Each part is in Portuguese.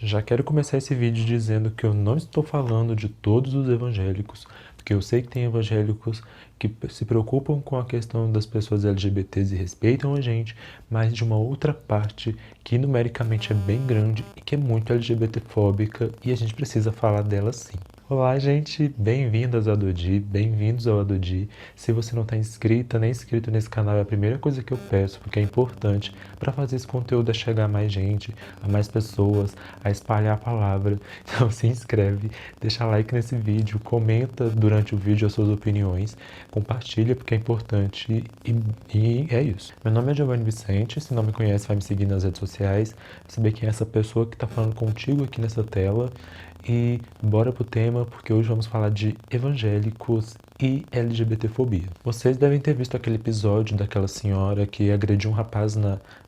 Já quero começar esse vídeo dizendo que eu não estou falando de todos os evangélicos, porque eu sei que tem evangélicos que se preocupam com a questão das pessoas LGBTs e respeitam a gente, mas de uma outra parte que numericamente é bem grande e que é muito LGBTfóbica e a gente precisa falar dela sim. Olá, gente, bem-vindas ao Adodi, bem-vindos ao Adodi. Se você não está inscrita nem inscrito nesse canal, é a primeira coisa que eu peço, porque é importante para fazer esse conteúdo chegar a mais gente, a mais pessoas, a espalhar a palavra. Então se inscreve, deixa like nesse vídeo, comenta durante o vídeo as suas opiniões, compartilha porque é importante e é isso. Meu nome é Giovanni Vicente, se não me conhece vai me seguir nas redes sociais, saber quem é essa pessoa que está falando contigo aqui nessa tela. E bora pro tema, porque hoje vamos falar de evangélicos e LGBTfobia. Vocês devem ter visto aquele episódio daquela senhora que agrediu um rapaz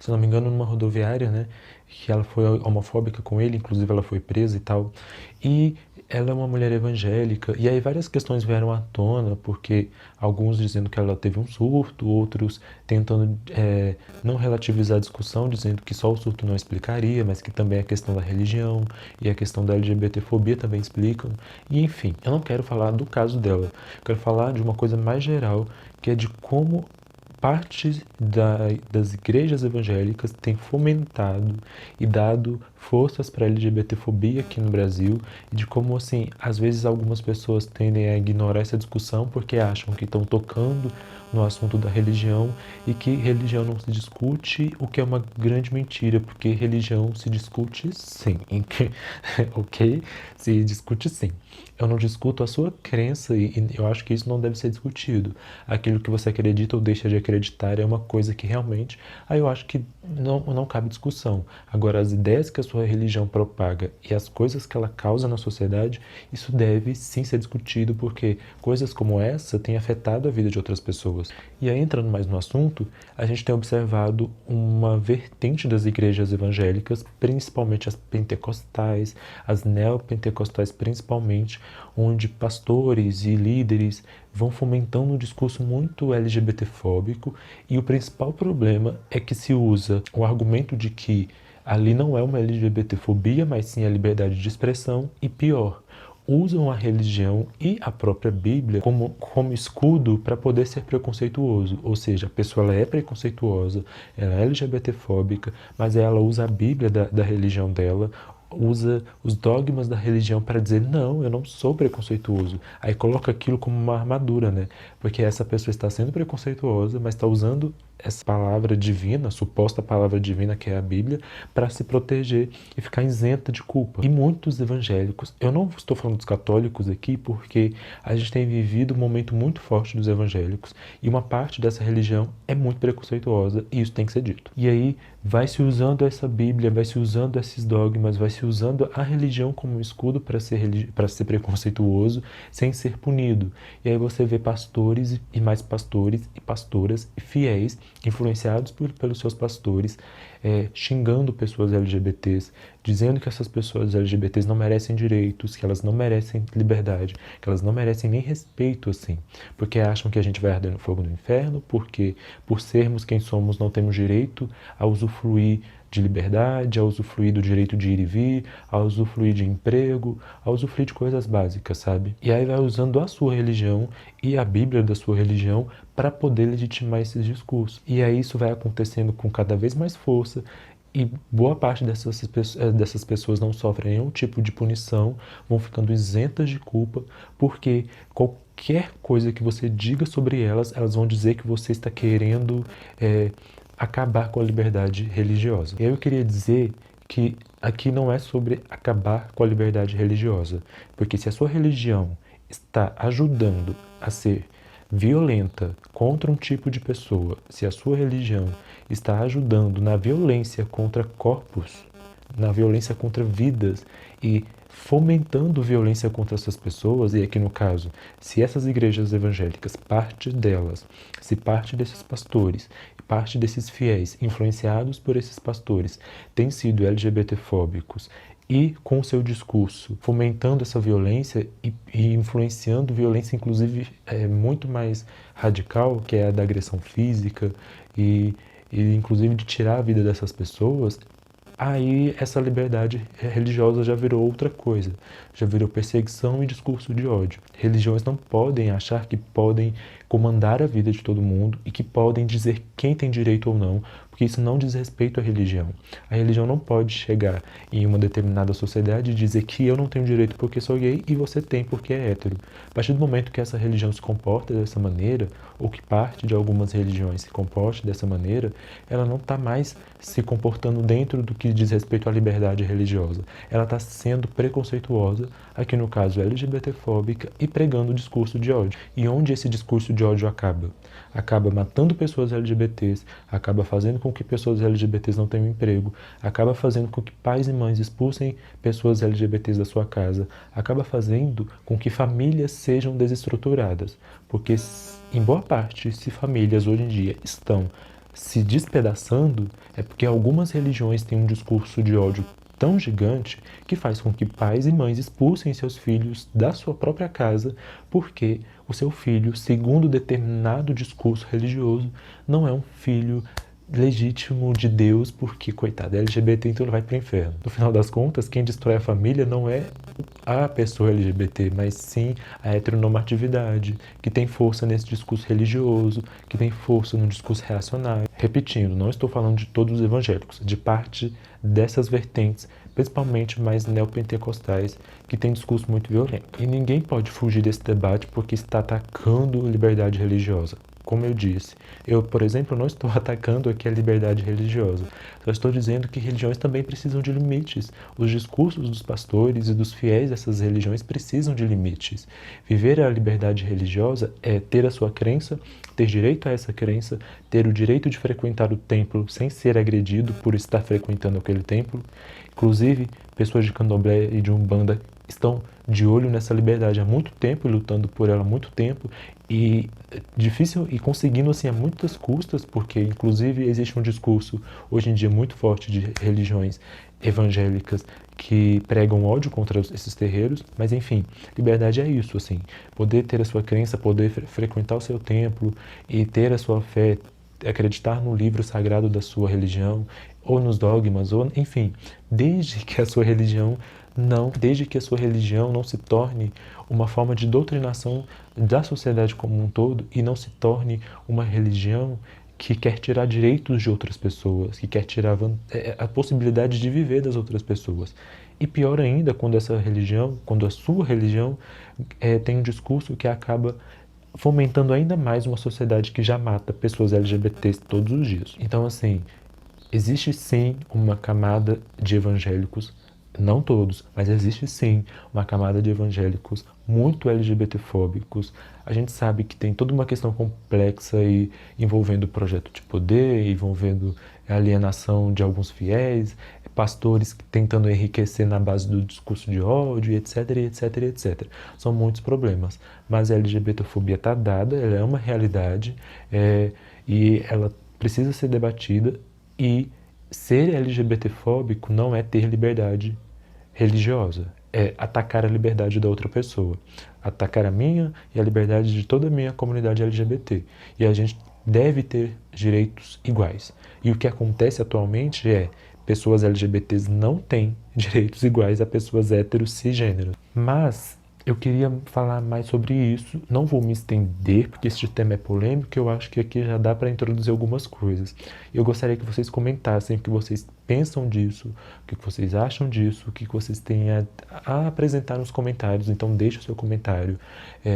se não me engano, numa rodoviária, né? Que ela foi homofóbica com ele, inclusive ela foi presa e tal. E ela é uma mulher evangélica, e aí várias questões vieram à tona, porque alguns dizendo que ela teve um surto, outros tentando não relativizar a discussão, dizendo que só o surto não explicaria, mas que também a questão da religião e a questão da LGBTfobia também explicam. E enfim, eu não quero falar do caso dela, eu quero falar de uma coisa mais geral, que é de como parte das igrejas evangélicas tem fomentado e dado forças para a LGBTfobia aqui no Brasil e de como, assim, às vezes algumas pessoas tendem a ignorar essa discussão porque acham que estão tocando no assunto da religião e que religião não se discute, o que é uma grande mentira, porque religião se discute sim, ok? Se discute sim. Eu não discuto a sua crença e eu acho que isso não deve ser discutido. Aquilo que você acredita ou deixa de acreditar é uma coisa que realmente, aí eu acho que não cabe discussão. Agora, as ideias que a sua religião propaga e as coisas que ela causa na sociedade, isso deve sim ser discutido, porque coisas como essa têm afetado a vida de outras pessoas. E aí, entrando mais no assunto, a gente tem observado uma vertente das igrejas evangélicas, principalmente as pentecostais, as neopentecostais principalmente, onde pastores e líderes vão fomentando um discurso muito LGBTfóbico, e o principal problema é que se usa o argumento de que ali não é uma LGBTfobia, mas sim a liberdade de expressão, e pior, usam a religião e a própria Bíblia como escudo para poder ser preconceituoso. Ou seja, a pessoa ela é preconceituosa, ela é LGBTfóbica, mas ela usa a Bíblia da religião dela, usa os dogmas da religião para dizer, não, eu não sou preconceituoso. Aí coloca aquilo como uma armadura, né? Porque essa pessoa está sendo preconceituosa, mas está usando essa palavra divina, suposta palavra divina que é a Bíblia, para se proteger e ficar isenta de culpa. E muitos evangélicos, eu não estou falando dos católicos aqui, porque a gente tem vivido um momento muito forte dos evangélicos e uma parte dessa religião é muito preconceituosa e isso tem que ser dito. E aí vai se usando essa Bíblia, vai se usando esses dogmas, vai se usando a religião como um escudo para ser preconceituoso sem ser punido. E aí você vê pastores e mais pastores e pastoras e fiéis influenciados pelos seus pastores, xingando pessoas LGBTs, dizendo que essas pessoas LGBTs não merecem direitos, que elas não merecem liberdade, que elas não merecem nem respeito, assim, porque acham que a gente vai arder no fogo do inferno, porque por sermos quem somos não temos direito a usufruir de liberdade, a usufruir do direito de ir e vir, a usufruir de emprego, a usufruir de coisas básicas, sabe? E aí vai usando a sua religião e a Bíblia da sua religião para poder legitimar esses discursos. E aí isso vai acontecendo com cada vez mais força, e boa parte dessas pessoas não sofrem nenhum tipo de punição, vão ficando isentas de culpa, porque qualquer coisa que você diga sobre elas, elas vão dizer que você está querendo acabar com a liberdade religiosa. E aí eu queria dizer que aqui não é sobre acabar com a liberdade religiosa, porque se a sua religião está ajudando a ser violenta contra um tipo de pessoa, se a sua religião está ajudando na violência contra corpos, na violência contra vidas e fomentando violência contra essas pessoas, e aqui no caso, se essas igrejas evangélicas, parte delas, se parte desses pastores, parte desses fiéis influenciados por esses pastores têm sido LGBTfóbicos e com o seu discurso fomentando essa violência e influenciando violência inclusive muito mais radical, que é a da agressão física e inclusive de tirar a vida dessas pessoas, aí essa liberdade religiosa já virou outra coisa, já virou perseguição e discurso de ódio. Religiões não podem achar que podem comandar a vida de todo mundo e que podem dizer quem tem direito ou não, porque isso não diz respeito à religião. A religião não pode chegar em uma determinada sociedade e dizer que eu não tenho direito porque sou gay e você tem porque é hétero. A partir do momento que essa religião se comporta dessa maneira, ou que parte de algumas religiões se comporte dessa maneira, ela não está mais se comportando dentro do que diz respeito à liberdade religiosa. Ela está sendo preconceituosa, aqui no caso LGBTfóbica, e pregando o discurso de ódio. E onde esse discurso de ódio acaba? Acaba matando pessoas LGBTs, acaba fazendo com que pessoas LGBTs não tenham emprego, acaba fazendo com que pais e mães expulsem pessoas LGBTs da sua casa, acaba fazendo com que famílias sejam desestruturadas. Porque, em boa parte, se famílias hoje em dia estão se despedaçando, é porque algumas religiões têm um discurso de ódio tão gigante que faz com que pais e mães expulsem seus filhos da sua própria casa porque o seu filho, segundo determinado discurso religioso, não é um filho legítimo de Deus porque, coitado, é LGBT, então ele vai para o inferno. No final das contas, quem destrói a família não é a pessoa LGBT, mas sim a heteronormatividade, que tem força nesse discurso religioso, que tem força no discurso reacionário. Repetindo, não estou falando de todos os evangélicos, de parte dessas vertentes, principalmente mais neopentecostais, que tem discurso muito violento. E ninguém pode fugir desse debate porque está atacando a liberdade religiosa. Como eu disse, eu, por exemplo, não estou atacando aqui a liberdade religiosa. Só estou dizendo que religiões também precisam de limites. Os discursos dos pastores e dos fiéis dessas religiões precisam de limites. Viver a liberdade religiosa é ter a sua crença, ter direito a essa crença, ter o direito de frequentar o templo sem ser agredido por estar frequentando aquele templo. Inclusive, pessoas de candomblé e de umbanda estão de olho nessa liberdade há muito tempo e lutando por ela há muito tempo e difícil e conseguindo assim a muitas custas, porque inclusive existe um discurso hoje em dia muito forte de religiões evangélicas que pregam ódio contra esses terreiros, mas enfim, liberdade é isso, assim, poder ter a sua crença, poder frequentar o seu templo e ter a sua fé, acreditar no livro sagrado da sua religião, ou nos dogmas, ou enfim, desde que a sua religião não se torne uma forma de doutrinação da sociedade como um todo e não se torne uma religião que quer tirar direitos de outras pessoas, que quer tirar a possibilidade de viver das outras pessoas. E pior ainda, quando essa religião, quando a sua religião tem um discurso que acaba fomentando ainda mais uma sociedade que já mata pessoas LGBTs todos os dias. Então, assim, existe sim uma camada de evangélicos, não todos, mas existe sim uma camada de evangélicos muito LGBTfóbicos. A gente sabe que tem toda uma questão complexa e envolvendo projeto de poder, envolvendo a alienação de alguns fiéis, pastores tentando enriquecer na base do discurso de ódio, etc, etc, etc. São muitos problemas, mas a LGBTfobia está dada, ela é uma realidade e ela precisa ser debatida e ser LGBTfóbico não é ter liberdade religiosa, é atacar a liberdade da outra pessoa, atacar a minha e a liberdade de toda a minha comunidade LGBT. E a gente deve ter direitos iguais. E o que acontece atualmente é pessoas LGBTs não têm direitos iguais a pessoas héteros cisgêneros. Mas eu queria falar mais sobre isso, não vou me estender, porque este tema é polêmico, eu acho que aqui já dá para introduzir algumas coisas. Eu gostaria que vocês comentassem o que vocês pensam disso, o que vocês acham disso, o que vocês têm a apresentar nos comentários, então deixe o seu comentário.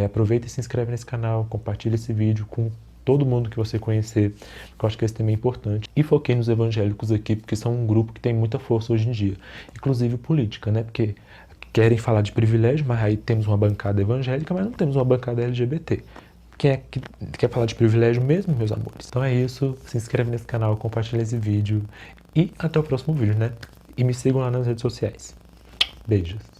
Aproveita e se inscreve nesse canal, compartilha esse vídeo com todo mundo que você conhecer, porque eu acho que esse tema é importante. E foquei nos evangélicos aqui, porque são um grupo que tem muita força hoje em dia, inclusive política, né? Porque querem falar de privilégio, mas aí temos uma bancada evangélica, mas não temos uma bancada LGBT. Quem é que quer falar de privilégio mesmo, meus amores? Então é isso, se inscreve nesse canal, compartilha esse vídeo e até o próximo vídeo, né? E me sigam lá nas redes sociais. Beijos!